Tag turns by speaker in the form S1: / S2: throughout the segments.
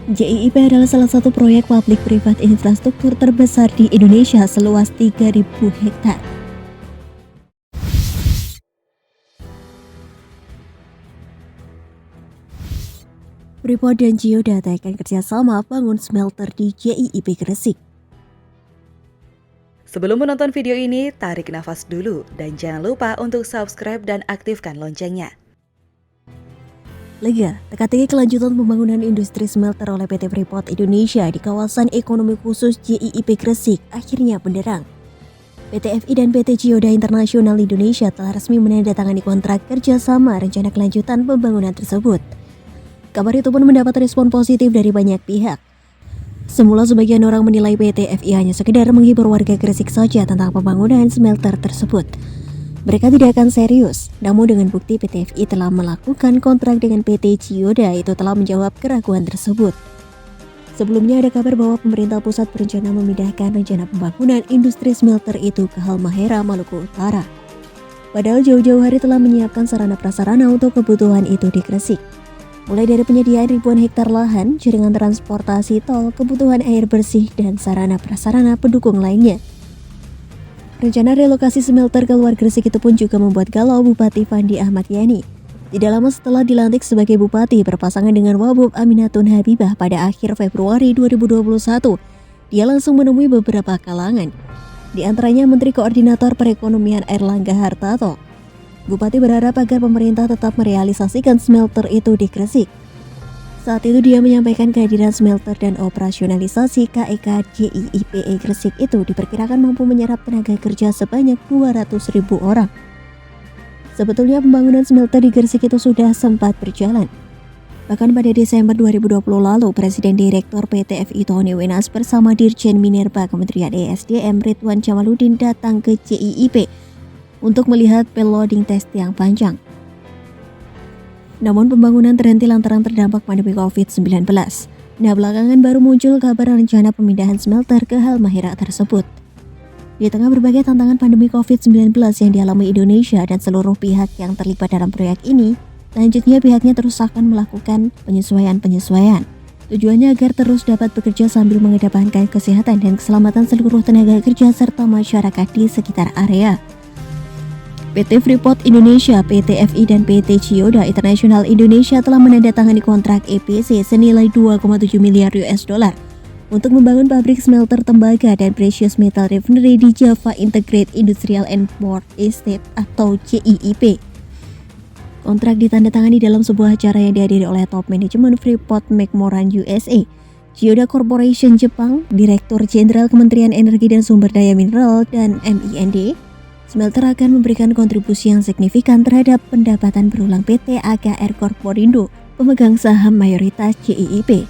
S1: JIIP adalah salah satu proyek publik-privat infrastruktur terbesar di Indonesia seluas 3.000 hektar. Freeport dan Ciyoda akan kerjasama bangun smelter di JIIP Gresik.
S2: Sebelum menonton video ini, tarik nafas dulu dan jangan lupa untuk subscribe dan aktifkan loncengnya.
S1: Lega, teka-teki kelanjutan pembangunan industri smelter oleh PT Freeport Indonesia di kawasan ekonomi khusus JIIP Gresik akhirnya benderang. PT FI dan PT Ciyoda Internasional Indonesia telah resmi menandatangani kontrak kerjasama rencana kelanjutan pembangunan tersebut. Kabar itu pun mendapat respon positif dari banyak pihak. Semula sebagian orang menilai PT FI hanya sekedar menghibur warga Gresik saja tentang pembangunan smelter tersebut. Mereka tidak akan serius, namun dengan bukti PT FI telah melakukan kontrak dengan PT Ciyoda itu telah menjawab keraguan tersebut. Sebelumnya ada kabar bahwa pemerintah pusat berencana memindahkan rencana pembangunan industri smelter itu ke Halmahera, Maluku Utara. Padahal jauh-jauh hari telah menyiapkan sarana prasarana untuk kebutuhan itu di Gresik. Mulai dari penyediaan ribuan hektar lahan, jaringan transportasi tol, kebutuhan air bersih, dan sarana prasarana pendukung lainnya. Rencana relokasi smelter ke luar Gresik itu pun juga membuat galau Bupati Fandi Ahmad Yani. Tidak lama setelah dilantik sebagai Bupati berpasangan dengan Wabub Aminatun Habibah pada akhir Februari 2021, dia langsung menemui beberapa kalangan. Di antaranya Menteri Koordinator Perekonomian Airlangga Hartarto. Bupati berharap agar pemerintah tetap merealisasikan smelter itu di Gresik. Saat itu dia menyampaikan kehadiran smelter dan operasionalisasi KEK JIIPE Gresik itu diperkirakan mampu menyerap tenaga kerja sebanyak 200.000 orang. Sebetulnya pembangunan smelter di Gresik itu sudah sempat berjalan. Bahkan pada Desember 2020 lalu, Presiden Direktur PT FI Tony Wenas bersama Dirjen Minerba Kementerian ESDM Ridwan Jamaludin datang ke JIIP untuk melihat preloading test yang panjang. Namun pembangunan terhenti lantaran terdampak pandemi COVID-19. Nah, belakangan baru muncul kabar rencana pemindahan smelter ke Halmahera tersebut. Di tengah berbagai tantangan pandemi COVID-19 yang dialami Indonesia dan seluruh pihak yang terlibat dalam proyek ini, selanjutnya pihaknya terus akan melakukan penyesuaian. Tujuannya agar terus dapat bekerja sambil mengedepankan kesehatan dan keselamatan seluruh tenaga kerja serta masyarakat di sekitar area. PT Freeport Indonesia, PT FI dan PT Ciyoda Internasional Indonesia telah menandatangani kontrak EPC senilai 2,7 miliar US dollar untuk membangun pabrik smelter tembaga dan precious metal refinery di Java Integrated Industrial and Port Estate atau JIIP. Kontrak ditandatangani dalam sebuah acara yang dihadiri oleh top manajemen Freeport McMoran USA, Ciyoda Corporation Jepang, Direktur Jenderal Kementerian Energi dan Sumber Daya Mineral dan MIND. Smelter akan memberikan kontribusi yang signifikan terhadap pendapatan berulang PT AKR Corporindo, pemegang saham mayoritas JIIP.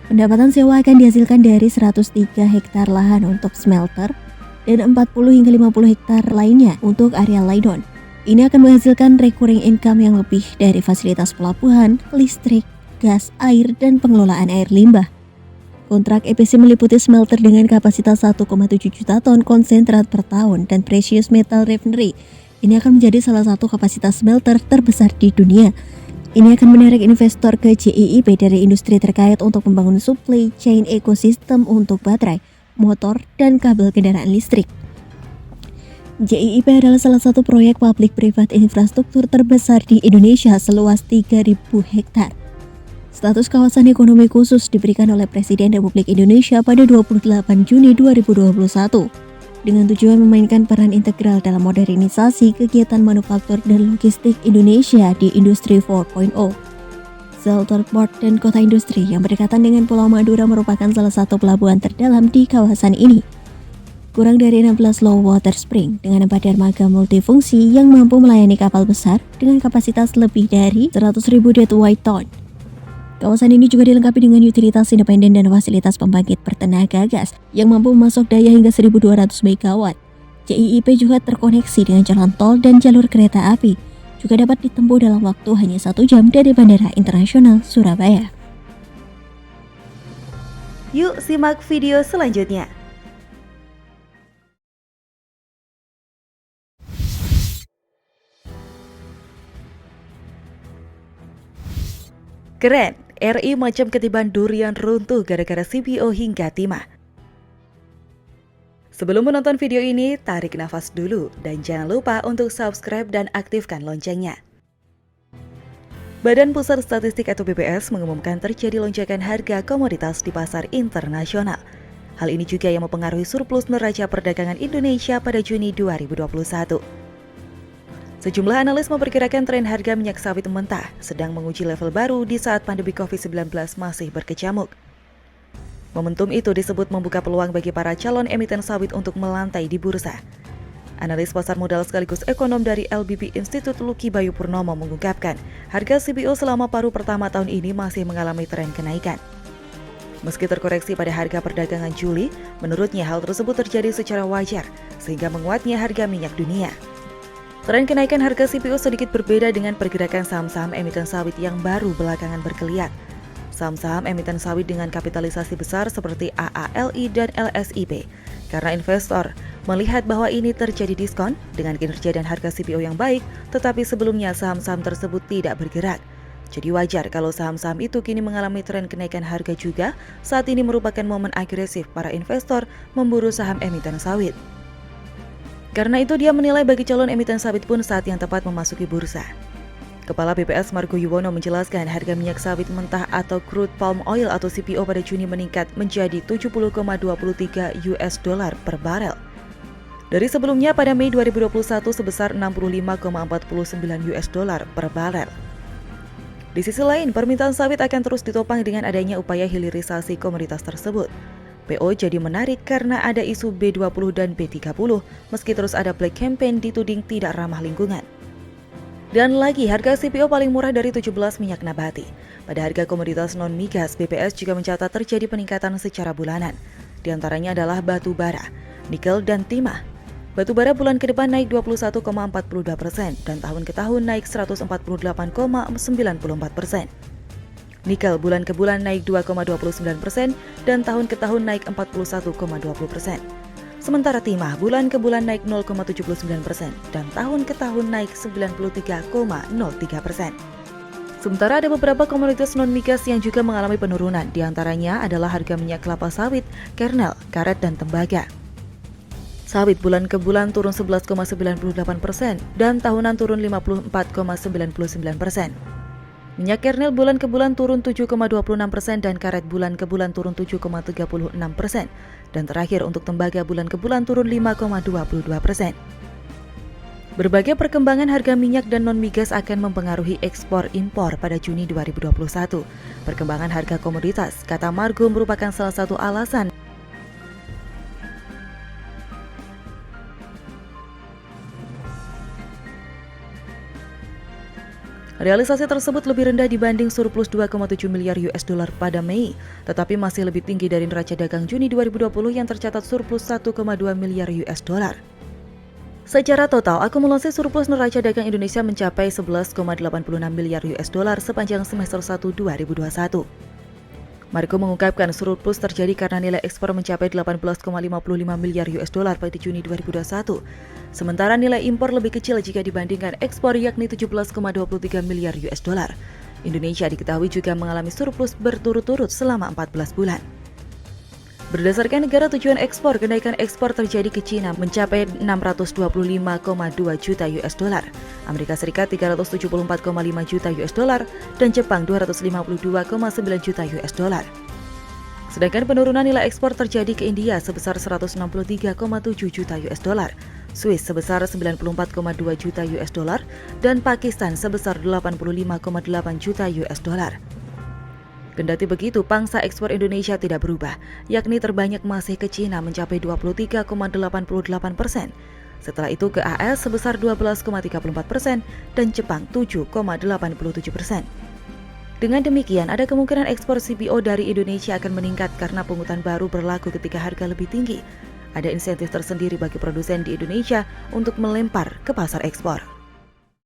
S1: Pendapatan sewa akan dihasilkan dari 103 hektar lahan untuk smelter dan 40 hingga 50 hektar lainnya untuk area laydon. Ini akan menghasilkan recurring income yang lebih dari fasilitas pelabuhan, listrik, gas, air, dan pengelolaan air limbah. Kontrak EPC meliputi smelter dengan kapasitas 1,7 juta ton konsentrat per tahun dan precious metal refinery. Ini akan menjadi salah satu kapasitas smelter terbesar di dunia. Ini akan menarik investor ke JIIP dari industri terkait untuk membangun supply chain ekosistem untuk baterai, motor, dan kabel kendaraan listrik. JIIP adalah salah satu proyek publik-privat infrastruktur terbesar di Indonesia seluas 3.000 hektar. Status kawasan ekonomi khusus diberikan oleh Presiden Republik Indonesia pada 28 Juni 2021 dengan tujuan memainkan peran integral dalam modernisasi kegiatan manufaktur dan logistik Indonesia di Industri 4.0. Smelter Port dan kota industri yang berdekatan dengan Pulau Madura merupakan salah satu pelabuhan terdalam di kawasan ini. Kurang dari 16 low water spring dengan 4 dermaga multifungsi yang mampu melayani kapal besar dengan kapasitas lebih dari 100.000 deadweight ton. Kawasan ini juga dilengkapi dengan utilitas independen dan fasilitas pembangkit bertenaga gas yang mampu memasok daya hingga 1.200 MW. JIIP juga terkoneksi dengan jalan tol dan jalur kereta api. Juga dapat ditempuh dalam waktu hanya 1 jam dari Bandara Internasional Surabaya.
S2: Yuk simak video selanjutnya. Keren! RI macam ketiban durian runtuh gara-gara CPO hingga timah. Sebelum menonton video ini, tarik nafas dulu dan jangan lupa untuk subscribe dan aktifkan loncengnya. Badan Pusat Statistik atau BPS mengumumkan terjadi lonjakan harga komoditas di pasar internasional. Hal ini juga yang mempengaruhi surplus neraca perdagangan Indonesia pada Juni 2021. Sejumlah analis memperkirakan tren harga minyak sawit mentah sedang menguji level baru di saat pandemi COVID-19 masih berkecamuk. Momentum itu disebut membuka peluang bagi para calon emiten sawit untuk melantai di bursa. Analis pasar modal sekaligus ekonom dari LBP Institute Luki Bayu Purnomo mengungkapkan, harga CPO selama paruh pertama tahun ini masih mengalami tren kenaikan. Meski terkoreksi pada harga perdagangan Juli, menurutnya hal tersebut terjadi secara wajar sehingga menguatnya harga minyak dunia. Tren kenaikan harga CPO sedikit berbeda dengan pergerakan saham-saham emiten sawit yang baru belakangan bergeliat. Saham-saham emiten sawit dengan kapitalisasi besar seperti AALI dan LSIP, karena investor melihat bahwa ini terjadi diskon dengan kinerja dan harga CPO yang baik, tetapi sebelumnya saham-saham tersebut tidak bergerak. Jadi wajar kalau saham-saham itu kini mengalami tren kenaikan harga juga, saat ini merupakan momen agresif para investor memburu saham emiten sawit. Karena itu dia menilai bagi calon emiten sawit pun saat yang tepat memasuki bursa. Kepala BPS Margo Yuwono menjelaskan harga minyak sawit mentah atau crude palm oil atau CPO pada Juni meningkat menjadi 70,23 US dollar per barel. Dari sebelumnya pada Mei 2021 sebesar 65,49 US dollar per barel. Di sisi lain, permintaan sawit akan terus ditopang dengan adanya upaya hilirisasi komoditas tersebut. PO jadi menarik karena ada isu B20 dan B30, meski terus ada black campaign dituding tidak ramah lingkungan. Dan lagi, harga CPO paling murah dari 17 minyak nabati. Pada harga komoditas non-migas, BPS juga mencatat terjadi peningkatan secara bulanan. Di antaranya adalah batu bara, nikel, dan timah. Batu bara bulan ke depan naik 21,42% dan tahun ke tahun naik 148,94%. Nikel bulan ke bulan naik 2,29% dan tahun ke tahun naik 41,20%. Sementara timah bulan ke bulan naik 0,79% dan tahun ke tahun naik 93,03%. Sementara ada beberapa komoditas non-migas yang juga mengalami penurunan, diantaranya adalah harga minyak kelapa sawit, kernel, karet, dan tembaga. Sawit bulan ke bulan turun 11,98% dan tahunan turun 54,99%. Minyak kernel bulan ke bulan turun 7,26% dan karet bulan ke bulan turun 7,36%. Dan terakhir untuk tembaga bulan ke bulan turun 5,22%. Berbagai perkembangan harga minyak dan non-migas akan mempengaruhi ekspor-impor pada Juni 2021. Perkembangan harga komoditas, kata Margo, merupakan salah satu alasan realisasi tersebut lebih rendah dibanding surplus 2,7 miliar US dollar pada Mei, tetapi masih lebih tinggi dari neraca dagang Juni 2020 yang tercatat surplus 1,2 miliar US dollar. Secara total, akumulasi surplus neraca dagang Indonesia mencapai 11,86 miliar US dollar sepanjang semester 1 2021. Margo mengungkapkan surplus terjadi karena nilai ekspor mencapai 18,55 miliar US dollar pada Juni 2021. Sementara nilai impor lebih kecil jika dibandingkan ekspor yakni 17,23 miliar US dollar. Indonesia diketahui juga mengalami surplus berturut-turut selama 14 bulan. Berdasarkan negara tujuan ekspor, kenaikan ekspor terjadi ke China mencapai 625,2 juta US dollar, Amerika Serikat 374,5 juta US dollar, dan Jepang 252,9 juta US dollar. Sedangkan penurunan nilai ekspor terjadi ke India sebesar 163,7 juta US dollar, Swiss sebesar 94,2 juta US dollar, dan Pakistan sebesar 85,8 juta US dollar. Kendati begitu, pangsa ekspor Indonesia tidak berubah, yakni terbanyak masih ke Cina mencapai 23,88%. Setelah itu ke AS sebesar 12,34% dan Jepang 7,87%. Dengan demikian, ada kemungkinan ekspor CPO dari Indonesia akan meningkat karena pungutan baru berlaku ketika harga lebih tinggi. Ada insentif tersendiri bagi produsen di Indonesia untuk melempar ke pasar ekspor.